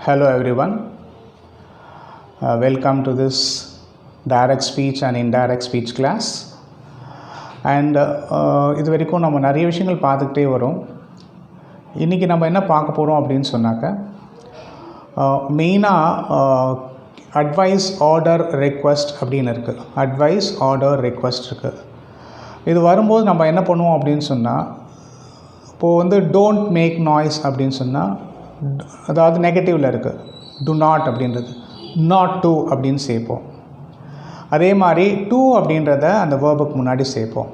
Hello everyone, welcome to this direct speech and indirect speech class. And இது வரைக்கும் நம்ம நிறைய விஷயங்கள் பார்த்துக்கிட்டே வரோம். இன்றைக்கி நம்ம என்ன பார்க்க போகிறோம் அப்படின்னு சொன்னாக்க மெயினாக அட்வைஸ் ஆர்டர் ரெக்வெஸ்ட் அப்படின்னு இருக்குது. அட்வைஸ் ஆர்டர் ரெக்வெஸ்ட் இருக்குது. இது வரும்போது நம்ம என்ன பண்ணுவோம் அப்படின்னு சொன்னால், இப்போது வந்து டோன்ட் மேக் நாய்ஸ் அப்படின்னு சொன்னால், அதாவது நெகட்டிவில் இருக்குது டு நாட் அப்படின்றது, நாட் டு அப்படின்னு சேர்ப்போம். அதே மாதிரி டு அப்படின்றத அந்த வேர்புக்கு முன்னாடி சேர்ப்போம்.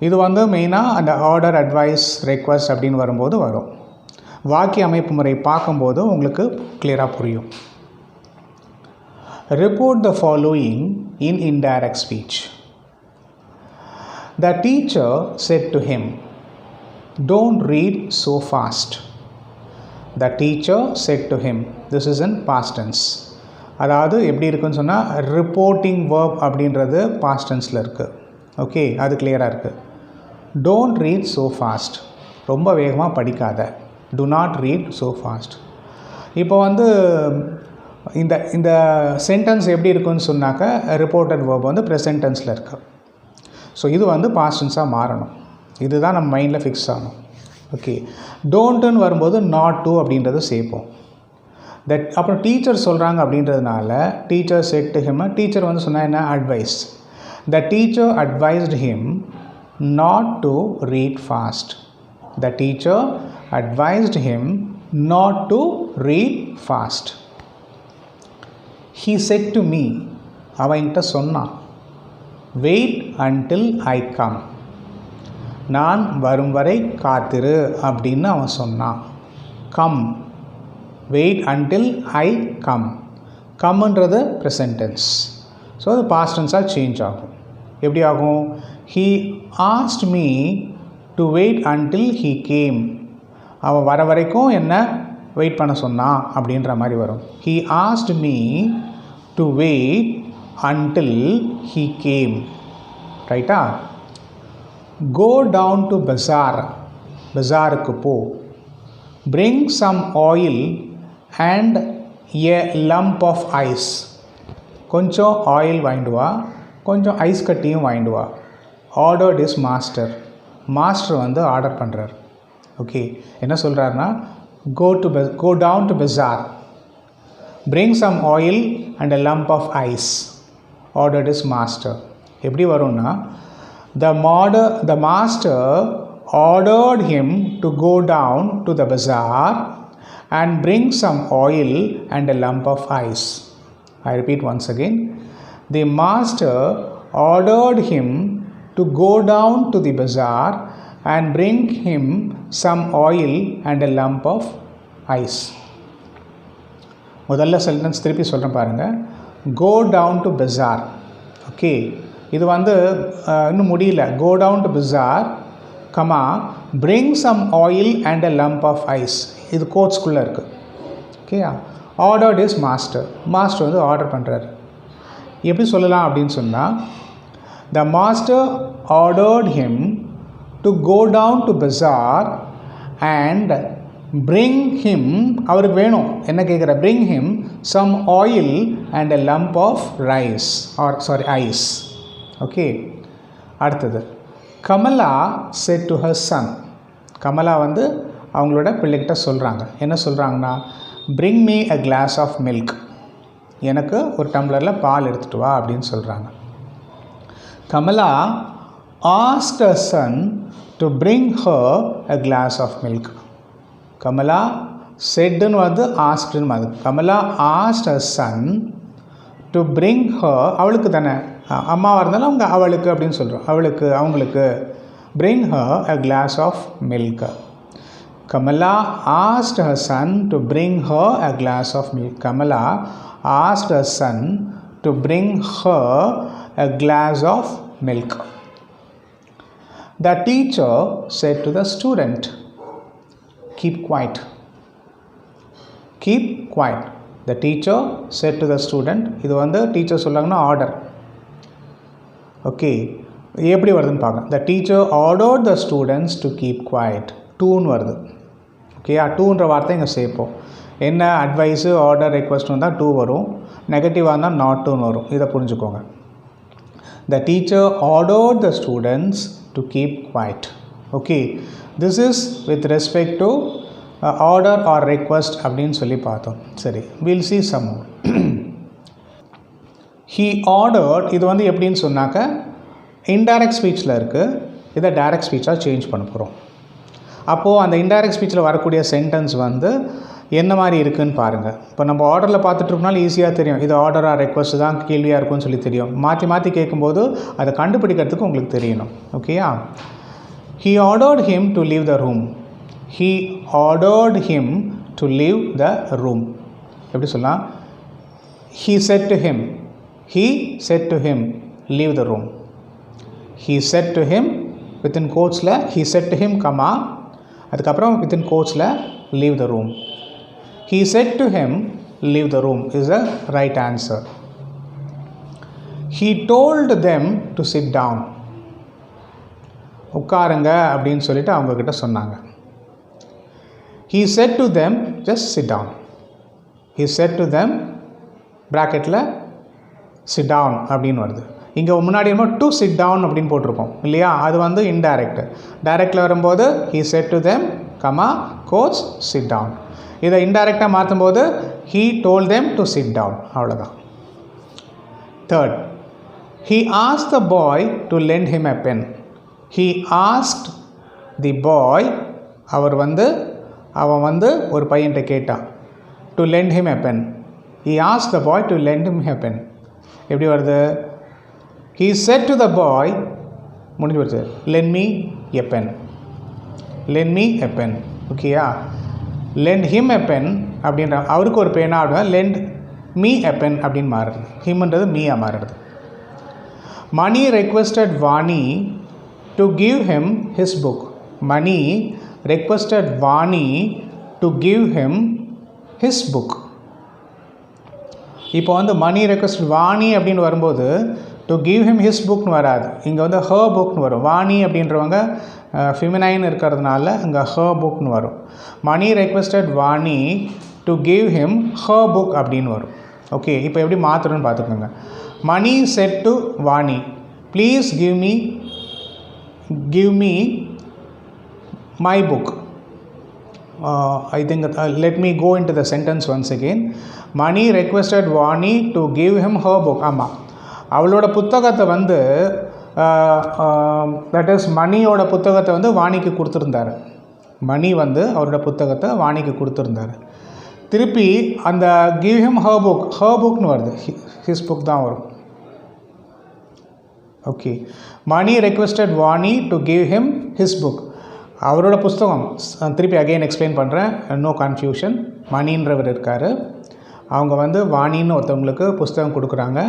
இது வந்து மெயினாக அந்த ஆர்டர் அட்வைஸ் ரெக்வெஸ்ட் அப்படின்னு வரும்போது வரும். வாக்கிய அமைப்பு முறை பார்க்கும்போது உங்களுக்கு கிளியராக புரியும். Report the following in indirect speech. The teacher said to him, "Don't read so fast." The teacher said to him. This is in past tense. அதாவது எப்படி இருக்குன்னு சொன்னால், ரிப்போர்ட்டிங் வேர்ப் அப்படின்றது பாஸ்ட் டென்ஸில் இருக்குது. ஓகே, அது கிளியராக இருக்குது. டோன்ட் ரீட் ஸோ ஃபாஸ்ட், ரொம்ப வேகமாக படிக்காத. To not read so fast. இப்போ வந்து இந்த சென்டென்ஸ் எப்படி இருக்குன்னு சொன்னாக்க, ரிப்போர்ட்டட் வேர்ப் வந்து ப்ரெசன்ட் டென்ஸில் இருக்குது. ஸோ இது வந்து பாஸ்ட் டென்ஸாக மாறணும். இதுதான் நம்ம மைண்டில் ஃபிக்ஸ் ஆகணும். ஓகே, டோன்ட்டுன்னு வரும்போது நாட் டு அப்படின்றத சேர்ப்போம். அப்புறம் டீச்சர் சொல்கிறாங்க அப்படின்றதுனால teacher said to him, teacher வந்து சொன்னால் என்ன, advice. The teacher advised him not to read fast. The teacher advised him not to read fast. He set to me, அவன்கிட்ட சொன்னான். வெயிட் அன்டில் ஐ கம், நான் வரும் வரை காத்திரு அப்படின்னு அவன் சொன்னான். Come, wait until I come. கம்ன்றது ப்ரெசன்ட் டென்ஸ். ஸோ அது பாஸ்ட் டென்ஸாக சேஞ்ச் ஆகும். எப்படி ஆகும்? He asked me to wait until he came. அவன் வர வரைக்கும் என்ன வெயிட் பண்ண சொன்னான் அப்படின்ற மாதிரி வரும். He asked me to wait until he came. ரைட்டா? go down to bazaar, பஜாருக்கு போ. bring some oil and a lump of ice, கொஞ்சம் ஆயில் வாங்கிட்டு வா, கொஞ்சம் ஐஸ் கட்டியும் வாங்கிட்டு வா. ordered his master, மாஸ்டர் வந்து ஆர்டர் பண்ணுறார். ஓகே, என்ன சொல்கிறாருன்னா, go down to bazaar, bring some oil and a lump of ice, ordered his master. எப்படி வரும்னா, the master ordered him to go down to the bazaar and bring some oil and a lump of ice. I repeat once again. The master ordered him to go down to the bazaar and bring him some oil and a lump of ice. முதல்ல sentence திருப்பி சொல்கிறேன் பாருங்கள். go down to bazaar. Okay, இது வந்து இன்னும் முடியல. go down to bazaar, comma bring some oil and a lump of ice. இது கோட்ஸ்குள்ளே இருக்குது. Okay, ordered his master, master வந்து ஆர்டர் பண்ணுறாரு. எப்படி சொல்லலாம் அப்படின்னு சொன்னால், the master ordered him to go down to bazaar and bring him, அவருக்கு வேணும் என்ன கேட்குற, bring him some oil and a lump of ice. Okay, அடுத்தது Kamala said to her son. Kamala வந்து அவங்களோட பிள்ளைகிட்ட சொல்கிறாங்க. என்ன சொல்கிறாங்கன்னா, bring me a glass of milk, எனக்கு ஒரு டம்ளரில் பால் எடுத்துகிட்டு வா அப்படின்னு சொல்கிறாங்க. Kamala asked her son to bring her a glass of milk. Kamala செட்டுன்னு வந்து ஆஸ்க்டுன்னு மாதிரி. Kamala asked her son to bring her, அவளுக்கு தானே, அம்மாவாக இருந்தாலும் அவங்க அவளுக்கு அப்படின்னு சொல்கிறோம், அவங்களுக்கு bring her a glass of milk. Kamala asked her son to bring her a glass of milk. Kamala asked her son to bring her a glass of milk. The teacher said to the student, keep quiet. keep quiet. The teacher said to the student. இது வந்து teacher சொல்லாங்கன்னா order. Okay, எப்படி வருதுன்னு பார்க்கலாம். The teacher ordered the students to keep quiet. டூன்னு வருது. ஓகேயா, டூன்ற வார்த்தை இங்கே சேர்ப்போம். என்ன அட்வைஸு ஆர்டர் ரெக்வஸ்ட் வந்தால் டூ வரும், நெகட்டிவாக இருந்தால் நாட் டூன்னு வரும். இதை புரிஞ்சுக்கோங்க. The teacher ordered the students to keep quiet. Okay, this is with respect to order or request அப்படின்னு சொல்லி பார்த்தோம். சரி, we'll see some more. He ordered, இது வந்து எப்படின்னு சொன்னாக்க இன்டைரக்ட் ஸ்பீச்சில் இருக்குது, இதை டைரக்ட் ஸ்பீச்சாக சேஞ்ச் பண்ண போகிறோம். அப்போது அந்த இன்டைரக்ட் ஸ்பீச்சில் வரக்கூடிய சென்டென்ஸ் வந்து என்ன மாதிரி இருக்குதுன்னு பாருங்கள். இப்போ நம்ம ஆர்டரில் பார்த்துட்ருக்கனால ஈஸியாக தெரியும், இது ஆர்டராக ரெக்வஸ்ட் தான் கேள்வியாக இருக்கும்னு சொல்லி தெரியும். மாற்றி மாற்றி கேட்கும்போது அதை கண்டுபிடிக்கிறதுக்கு உங்களுக்கு தெரியணும். ஓகேயா, he ordered him to leave the room. He ordered him to leave the room. எப்படி சொல்லலாம்? He said to him. He said to him, leave the room. He said to him, within quotesல he said to him, comma, அதுக்கப்புறம் within quotesல leave the room. He said to him, leave the room is the right answer. He told them to sit down. உட்காருங்க அப்படின்னு சொல்லிட்டு அவங்கக்கிட்ட சொன்னாங்க. He said to them, just sit down. He said to them, ப்ராக்கெட்டில் sit down அப்படின்னு வருது. இங்கே முன்னாடி டு சிட் டவுன் அப்படின்னு போட்டிருப்போம் இல்லையா, அது வந்து இன்டைரக்ட். டைரக்டில் வரும்போது he said to them, comma, quotes, sit down. இதை இன்டைரக்டாக மாற்றும்போது he told them to sit down. அவ்வளோதான். Third, he asked the boy to lend him a pen. He asked the boy, அவன் வந்து ஒரு பையன்கிட்ட கேட்டான், to lend him a pen. He asked the boy to lend him a pen. எப்படி வருது? He said to the boy, முடிஞ்சு வருது, lend me a pen. Lend me a pen. ஓகேயா, lend him a pen அப்படின்ற அவருக்கு ஒரு பேனா அப்படின்னா lend me a pen அப்படின்னு மாறுறது. ஹிம்ன்றது மீயாக மாறுறது. Mani requested Vani to give him his book. Mani requested Vani to give him his book. இப்போ வந்து மணி ரெக்வஸ்ட் வாணி அப்படின்னு வரும்போது டு கிவ் ஹிம் ஹிஸ் புக்னு வராது, இங்கே வந்து ஹர் புக்னு வரும். வாணி அப்படின்றவங்க ஃபிமினைன் இருக்கிறதுனால இங்கே ஹர் புக்னு வரும். Mani requested Vani to give him her book அப்படின்னு வரும். ஓகே, இப்போ எப்படி மாற்றணும்னு பார்த்துக்கோங்க. Mani said to Vani, please give me my book. I think let me go into the sentence once again. Mani requested Vani to give him her book. ஆமாம், அவளோட புத்தகத்தை வந்து தட் இஸ் மணியோட புத்தகத்தை வந்து வாணிக்கு கொடுத்துருந்தாரு. மணி வந்து அவரோட புத்தகத்தை வாணிக்கு கொடுத்துருந்தாரு. திருப்பி அந்த கிவ் ஹிம் ஹர் புக்னு வருது, ஹிஸ் புக் தான் வரும். Okay, Mani requested Vani to give him his book, அவரோட புஸ்தகம். திருப்பி அகெயின் எக்ஸ்பிளைன் பண்ணுறேன், நோ கன்ஃபியூஷன். மணின்றவர் இருக்கார், அவங்க வந்து வாணின்னு ஒருத்தவங்களுக்கு புஸ்தகம் கொடுக்குறாங்க.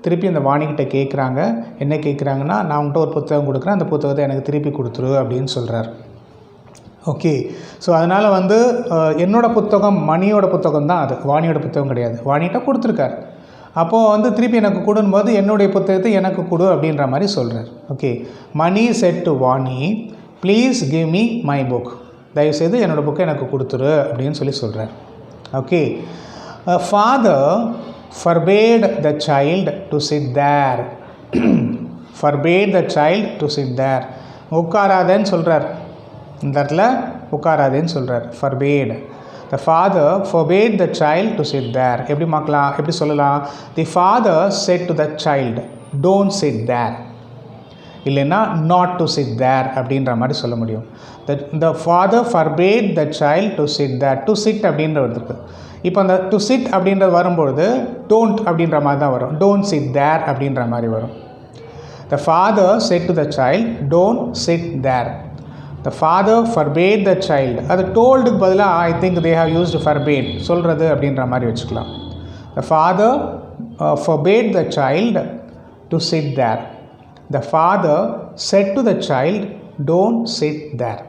திருப்பி அந்த வாணிக்கிட்ட கேட்குறாங்க, என்ன கேட்குறாங்கன்னா, நான் உங்கள்கிட்ட ஒரு புத்தகம் கொடுக்குறேன், அந்த புத்தகத்தை எனக்கு திருப்பி கொடுத்துரு அப்படின்னு சொல்கிறார். ஓகே, ஸோ அதனால் வந்து என்னோடய புத்தகம் மணியோட புத்தகம் தான், அது வாணியோட புத்தகம் கிடையாது. வாணிகிட்ட கொடுத்துருக்கார், அப்போது வந்து திருப்பி எனக்கு கொடுக்கும்போது என்னுடைய புத்தகத்தை எனக்கு கொடு அப்படின்ற மாதிரி சொல்கிறார். Okay, Mani said to Vani, please give me my book, தயவுசெய்து என்னோடய புக்கை எனக்கு கொடுத்துரு அப்படின்னு சொல்கிறார். Okay, father forbade the child to sit there. forbade the child to sit there. உட்காராதேன்னு சொல்கிறார், இந்த இடத்துல உட்காராதேன்னு சொல்கிறார். forbade, the father forbade the child to sit there. எப்படி சொல்லலாம்? the father said to the child, don't sit there, இல்லைன்னா not to sit there அப்படின்ற மாதிரி சொல்ல முடியும். the father forbade the child to sit there. to sit அப்படின்ற வருது. இப்போ அந்த டு சிட் அப்படின்றது வரும்பொழுது டோன்ட் அப்படின்ற மாதிரி தான் வரும், டோன்ட் சிட் தேர் அப்படின்ற மாதிரி வரும். The father said to the child, don't sit there. The father forbade the child, அது டோல்டுக்கு பதிலாக I think they have used forbade, சொல்கிறது அப்படின்ற மாதிரி வச்சுக்கலாம். The father forbade the child to sit there. The father said to the child, don't sit there.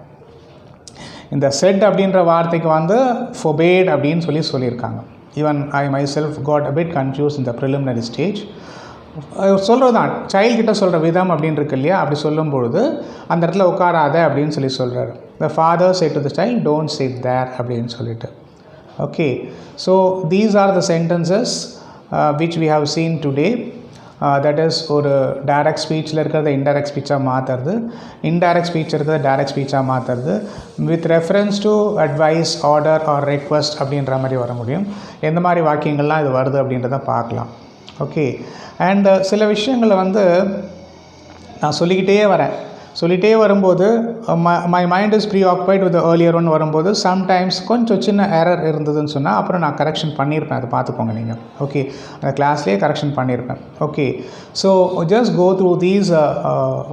இந்த said அப்படின்ற வார்த்தைக்கு வந்து ஃபொபேட் அப்படின்னு சொல்லியிருக்காங்க. Even I myself got a bit confuse இந்த ப்ரிலிமினரி ஸ்டேஜ். சொல்கிறது தான் சைல்ட்கிட்ட சொல்கிற விதம் அப்படின்னு இருக்கு இல்லையா, அப்படி சொல்லும்பொழுது அந்த இடத்துல உட்காராத அப்படின்னு சொல்கிறாரு. the father said to the child, don't sit there அப்படின்னு சொல்லிட்டு. Okay, so these are the sentences which we have seen today. That is ஒரு டைரக்ட் ஸ்பீச்சில் இருக்கிறத இன்டைரக்ட் ஸ்பீச்சாக மாற்றுறது, இன்டைரக்ட் ஸ்பீச் இருக்கிறத டைரக்ட் ஸ்பீச்சாக மாற்றுறது, with reference to advice, order or request அப்படின்ற மாதிரி வர முடியும். எந்த மாதிரி வாக்கியங்கள்லாம் இது வருது அப்படின்றத பார்க்கலாம். ஓகே, அண்ட் சில விஷயங்களை வந்து நான் சொல்லிகிட்டே வரும்போது my mind is preoccupied with earlier one வரும்போது சம்டைம்ஸ் கொஞ்சம் சின்ன எரர் இருந்ததுன்னு சொன்னால் அப்புறம் நான் கரெக்ஷன் பண்ணியிருப்பேன், அதை பார்த்துக்கோங்க நீங்கள். ஓகே, அந்த கிளாஸ்லேயே கரெக்ஷன் பண்ணியிருப்பேன். Okay, so just go through these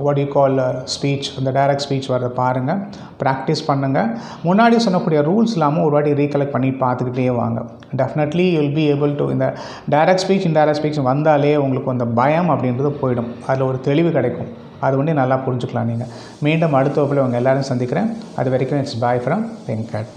what you call speech, இந்த டைரக்ட் ஸ்பீச் வரதை பாருங்கள், ப்ராக்டிஸ் பண்ணுங்கள். முன்னாடி சொன்னக்கூடிய ரூல்ஸ் இல்லாமல் ஒரு வாட்டி ரீகலெக்ட் பண்ணி பார்த்துக்கிட்டே வாங்க. Definitely you will be able to, இந்த டைரக்ட் ஸ்பீச் இன்டைரக்ட் ஸ்பீச் வந்தாலே உங்களுக்கு அந்த பயம் அப்படின்றது போயிடும், அதில் ஒரு தெளிவு கிடைக்கும். அது ஒன்று நல்லா புரிஞ்சுக்கலாம் நீங்கள். மீண்டும் அடுத்த வகுப்பில் உங்கள் எல்லோரும் சந்திக்கிறேன். அது வரைக்கும் இட்ஸ் பாய் ஃப்ரம் வெங்கட்.